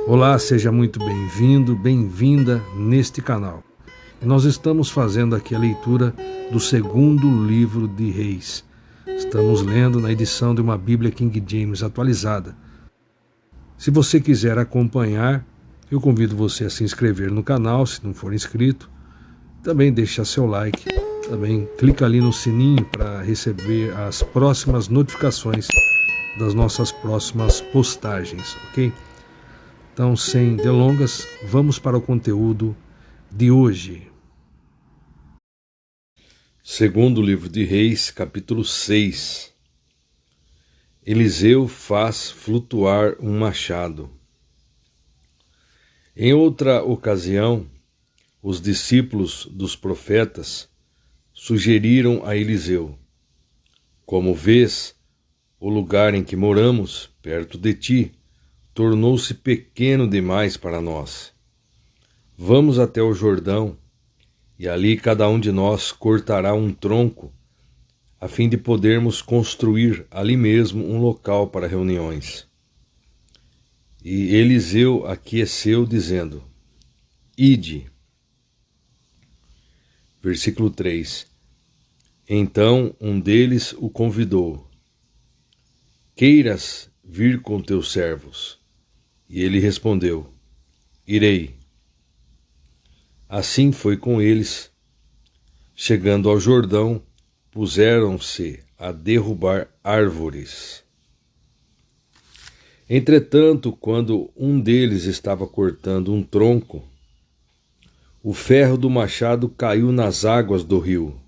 Olá, seja muito bem-vindo, bem-vinda neste canal. E nós estamos fazendo aqui a leitura do segundo livro de Reis. Estamos lendo na edição de uma Bíblia King James atualizada. Se você quiser acompanhar, eu convido você a se inscrever no canal, se não for inscrito. Também deixa seu like, também clica ali no sininho para receber as próximas notificações das nossas próximas postagens, ok? Então, sem delongas, vamos para o conteúdo de hoje. Segundo livro de Reis, capítulo 6. Eliseu faz flutuar um machado. Em outra ocasião, os discípulos dos profetas sugeriram a Eliseu: como vês, o lugar em que moramos, perto de ti, tornou-se pequeno demais para nós. Vamos até o Jordão, e ali cada um de nós cortará um tronco, a fim de podermos construir ali mesmo um local para reuniões. E Eliseu aqueceu, dizendo: Ide. Versículo 3. Então um deles o convidou: Queiras vir com teus servos? E ele respondeu: Irei. Assim foi com eles. Chegando ao Jordão, puseram-se a derrubar árvores. Entretanto, quando um deles estava cortando um tronco, o ferro do machado caiu nas águas do rio.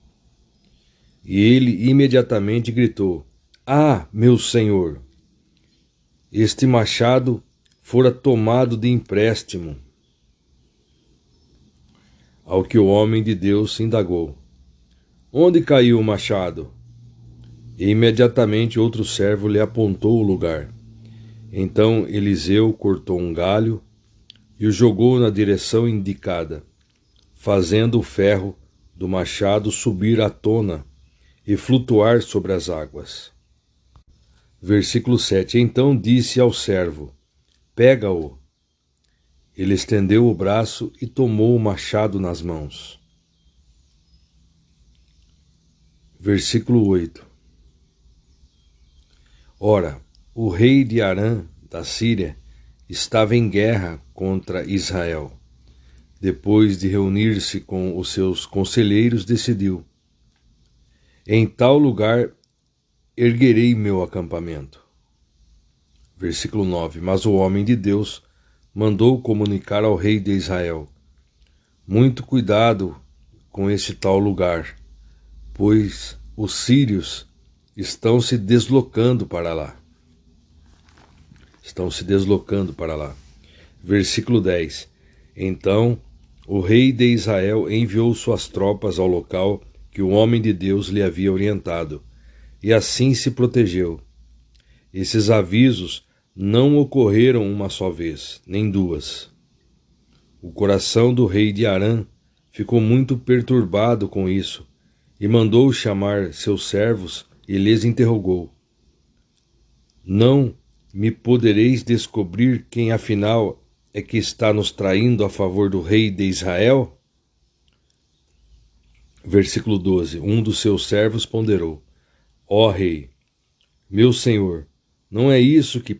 E ele imediatamente gritou: Ah, meu senhor! Este machado fora tomado de empréstimo. Ao que o homem de Deus indagou: Onde caiu o machado? E imediatamente outro servo lhe apontou o lugar. Então Eliseu cortou um galho e o jogou na direção indicada, fazendo o ferro do machado subir à tona e flutuar sobre as águas. Versículo 7. Então disse ao servo: Pega-o. Ele estendeu o braço e tomou o machado nas mãos. Versículo 8. Ora, o rei de Arã, da Síria, estava em guerra contra Israel. Depois de reunir-se com os seus conselheiros, decidiu: Em tal lugar erguerei meu acampamento. Versículo 9. Mas o homem de Deus mandou comunicar ao rei de Israel: Muito cuidado com esse tal lugar, pois os sírios estão se deslocando para lá. Versículo 10. Então o rei de Israel enviou suas tropas ao local que o homem de Deus lhe havia orientado, e assim se protegeu. Esses avisos não ocorreram uma só vez, nem duas. O coração do rei de Arã ficou muito perturbado com isso, e mandou chamar seus servos e lhes interrogou: Não me podereis descobrir quem afinal é que está nos traindo a favor do rei de Israel? Versículo 12. Um dos seus servos ponderou: Ó rei, meu senhor, não é isso que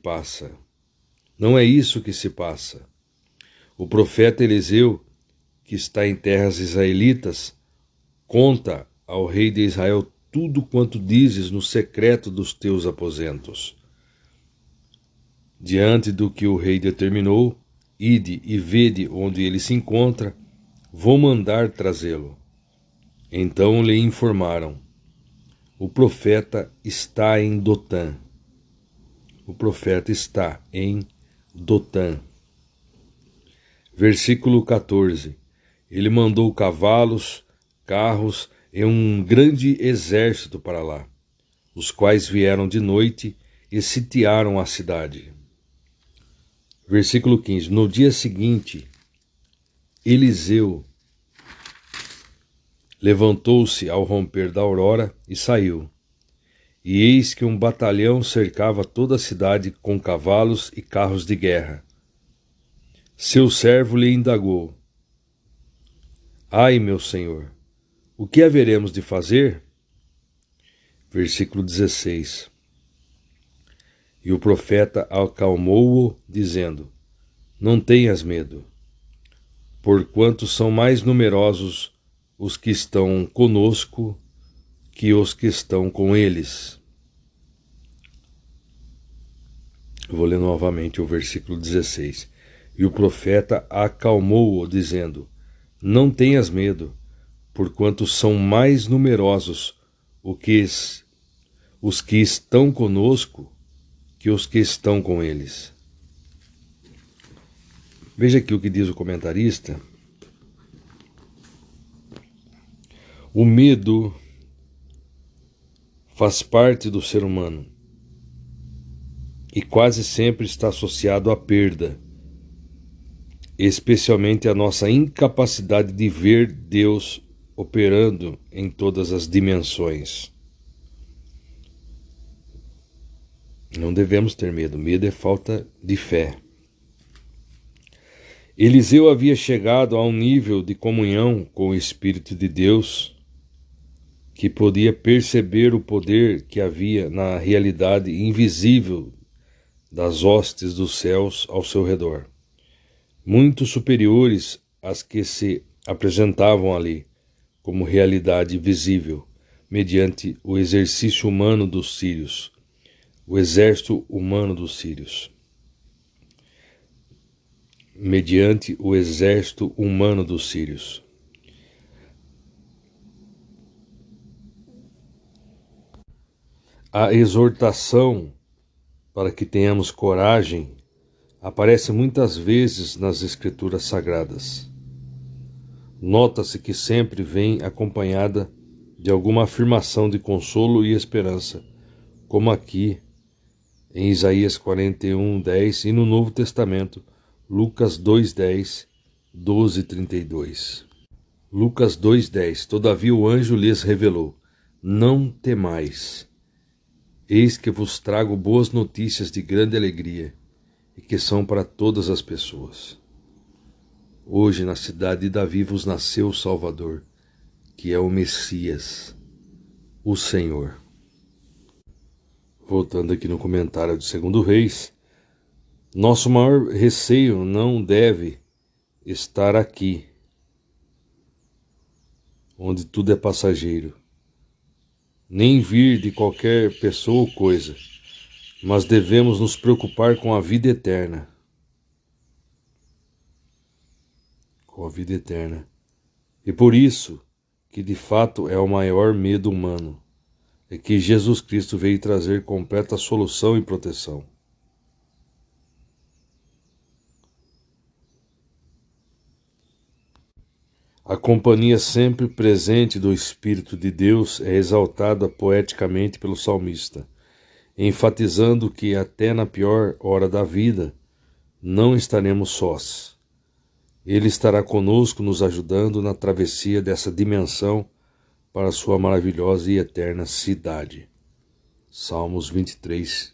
se passa. O profeta Eliseu, que está em terras israelitas, conta ao rei de Israel tudo quanto dizes no secreto dos teus aposentos. Diante do que o rei determinou, ide e vede onde ele se encontra, vou mandar trazê-lo. Então lhe informaram: o profeta está em Dotã. Versículo 14. Ele mandou cavalos, carros e um grande exército para lá, os quais vieram de noite e sitiaram a cidade. Versículo 15. No dia seguinte, Eliseu levantou-se ao romper da aurora e saiu. E eis que um batalhão cercava toda a cidade com cavalos e carros de guerra. Seu servo lhe indagou: Ai, meu senhor, o que haveremos de fazer? Versículo 16. E o profeta acalmou-o, dizendo: Não tenhas medo, porquanto são mais numerosos os que estão conosco que os que estão com eles. Vou ler novamente o versículo 16. E o profeta acalmou-o, dizendo: Não tenhas medo, porquanto são mais numerosos os que estão conosco que os que estão com eles. Veja aqui o que diz o comentarista. O medo faz parte do ser humano e quase sempre está associado à perda, especialmente a nossa incapacidade de ver Deus operando em todas as dimensões. Não devemos ter medo. Medo é falta de fé. Eliseu havia chegado a um nível de comunhão com o Espírito de Deus que podia perceber o poder que havia na realidade invisível das hostes dos céus ao seu redor, muito superiores às que se apresentavam ali como realidade visível, mediante o exercício humano dos sírios, o exército humano dos sírios. Mediante o exército humano dos sírios. A exortação para que tenhamos coragem aparece muitas vezes nas Escrituras Sagradas. Nota-se que sempre vem acompanhada de alguma afirmação de consolo e esperança, como aqui em Isaías 41:10 e no Novo Testamento, Lucas 2:10, 12:32. Lucas 2:10. Todavia o anjo lhes revelou: Não temais, eis que vos trago boas notícias de grande alegria, e que são para todas as pessoas. Hoje na cidade de Davi vos nasceu o Salvador, que é o Messias, o Senhor. Voltando aqui no comentário de 2 Reis, nosso maior receio não deve estar aqui, onde tudo é passageiro, nem vir de qualquer pessoa ou coisa, mas devemos nos preocupar com a vida eterna. Com a vida eterna. E por isso, que de fato é o maior medo humano, é que Jesus Cristo veio trazer completa solução e proteção. A companhia sempre presente do Espírito de Deus é exaltada poeticamente pelo salmista, enfatizando que até na pior hora da vida não estaremos sós. Ele estará conosco, nos ajudando na travessia dessa dimensão para a sua maravilhosa e eterna cidade. Salmos 23,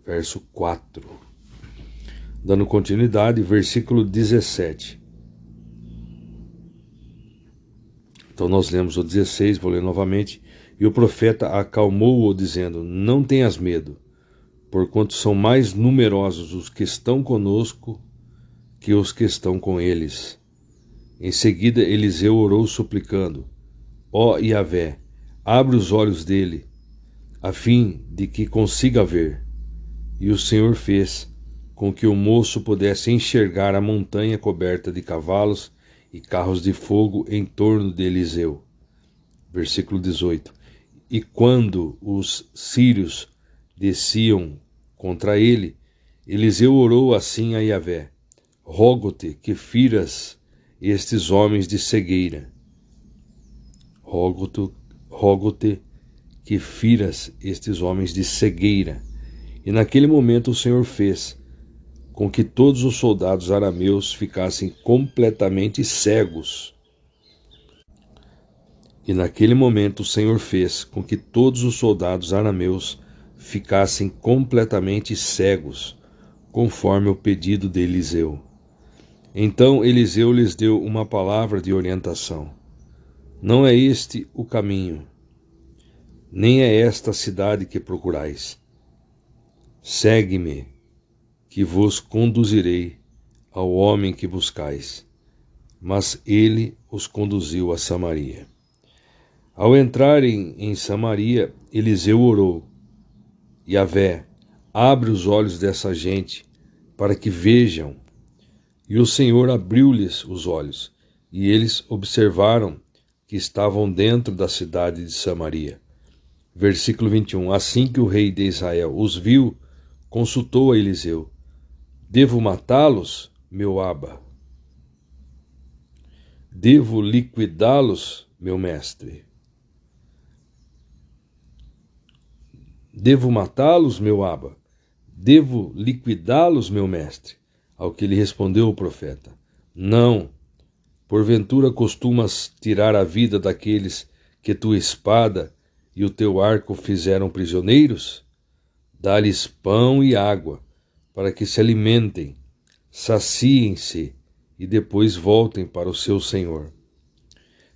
verso 4. Dando continuidade, versículo 17. Então nós lemos o 16, vou ler novamente. E o profeta acalmou-o, dizendo: Não tenhas medo, porquanto são mais numerosos os que estão conosco que os que estão com eles. Em seguida Eliseu orou suplicando: Ó Yahvé, abre os olhos dele, a fim de que consiga ver. E o Senhor fez com que o moço pudesse enxergar a montanha coberta de cavalos e carros de fogo em torno de Eliseu. Versículo 18. E quando os sírios desciam contra ele, Eliseu orou assim a Yahvé: Rogo-te que firas estes homens de cegueira. Rogo-te que firas estes homens de cegueira. E naquele momento o Senhor fez com que todos os soldados arameus ficassem completamente cegos. E naquele momento o Senhor fez com que todos os soldados arameus ficassem completamente cegos, conforme o pedido de Eliseu. Então Eliseu lhes deu uma palavra de orientação. Não é este o caminho, nem é esta a cidade que procurais. Segue-me, que vos conduzirei ao homem que buscais. Mas ele os conduziu a Samaria. Ao entrarem em Samaria, Eliseu orou: Yahvé, abre os olhos dessa gente, para que vejam. E o Senhor abriu-lhes os olhos, e eles observaram que estavam dentro da cidade de Samaria. Versículo 21. Assim que o rei de Israel os viu, consultou a Eliseu: Devo matá-los, meu Aba? Devo liquidá-los, meu mestre? Devo matá-los, meu Aba? Devo liquidá-los, meu mestre? Ao que lhe respondeu o profeta: Não, porventura costumas tirar a vida daqueles que tua espada e o teu arco fizeram prisioneiros? Dá-lhes pão e água, para que se alimentem, saciem-se e depois voltem para o seu senhor.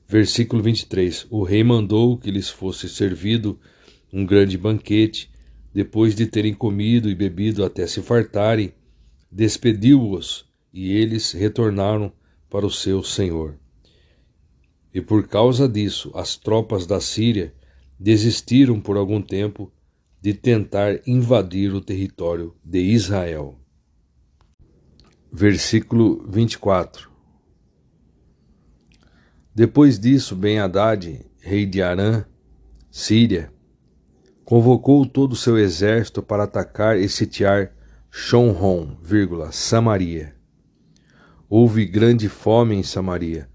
Versículo 23. O rei mandou que lhes fosse servido um grande banquete. Depois de terem comido e bebido até se fartarem, despediu-os, e eles retornaram para o seu senhor. E por causa disso, as tropas da Síria desistiram por algum tempo de tentar invadir o território de Israel. Versículo 24. Depois disso, Ben-Hadad, rei de Arã, Síria, convocou todo o seu exército para atacar e sitiar Shonron, Samaria. Houve grande fome em Samaria,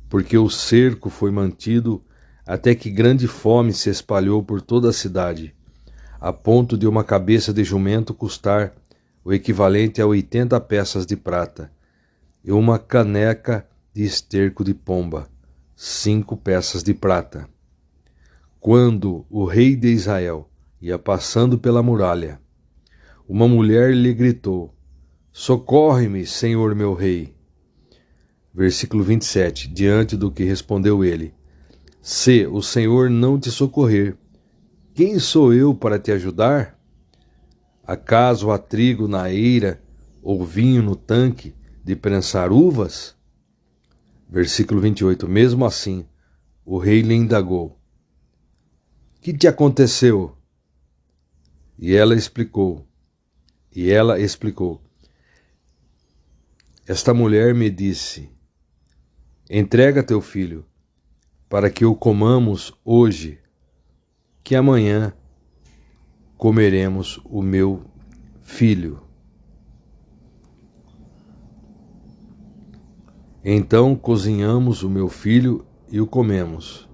porque o cerco foi mantido até que grande fome se espalhou por toda a cidade, a ponto de uma cabeça de jumento custar o equivalente a 80 peças de prata, e uma caneca de esterco de pomba, 5 peças de prata. Quando o rei de Israel ia passando pela muralha, uma mulher lhe gritou: Socorre-me, Senhor meu rei. Versículo 27. Diante do que respondeu ele: Se o Senhor não te socorrer, quem sou eu para te ajudar? Acaso há trigo na eira ou vinho no tanque de prensar uvas? Versículo 28. Mesmo assim, o rei lhe indagou: Que te aconteceu? E ela explicou: Esta mulher me disse: Entrega teu filho, para que o comamos hoje, que amanhã comeremos o meu filho. Então cozinhamos o meu filho e o comemos.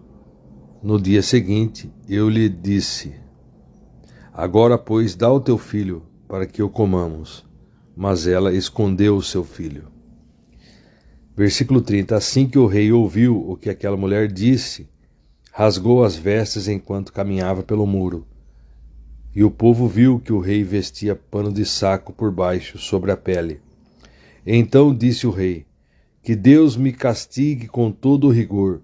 No dia seguinte eu lhe disse: Agora, pois, dá o teu filho, para que o comamos. Mas ela escondeu o seu filho. Versículo 30. Assim que o rei ouviu o que aquela mulher disse, rasgou as vestes enquanto caminhava pelo muro. E o povo viu que o rei vestia pano de saco por baixo, sobre a pele. Então disse o rei: Que Deus me castigue com todo o rigor,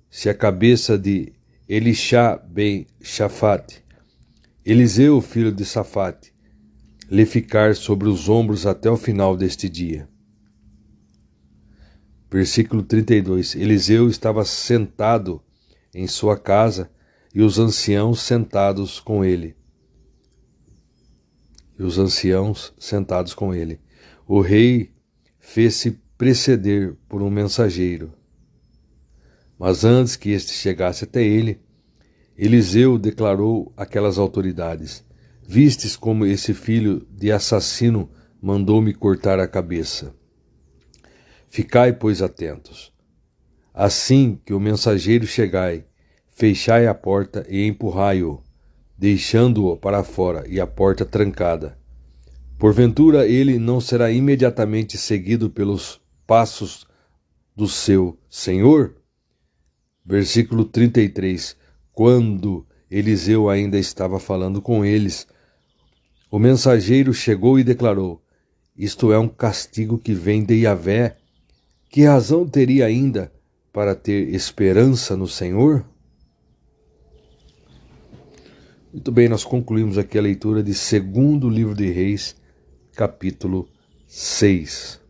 se a cabeça de Elisha ben Shafate, Eliseu, filho de Safate, lhe ficar sobre os ombros até o final deste dia. Versículo 32. Eliseu estava sentado em sua casa e os anciãos sentados com ele. O rei fez-se preceder por um mensageiro. Mas antes que este chegasse até ele, Eliseu declarou àquelas autoridades: Vistes como esse filho de assassino mandou-me cortar a cabeça. Ficai, pois, atentos. Assim que o mensageiro chegai, fechai a porta e empurrai-o, deixando-o para fora e a porta trancada. Porventura ele não será imediatamente seguido pelos passos do seu senhor? Versículo 33. Quando Eliseu ainda estava falando com eles, o mensageiro chegou e declarou: Isto é um castigo que vem de Yahvé Que razão teria ainda para ter esperança no Senhor? Muito bem, nós concluímos aqui a leitura de 2º livro de Reis, capítulo 6.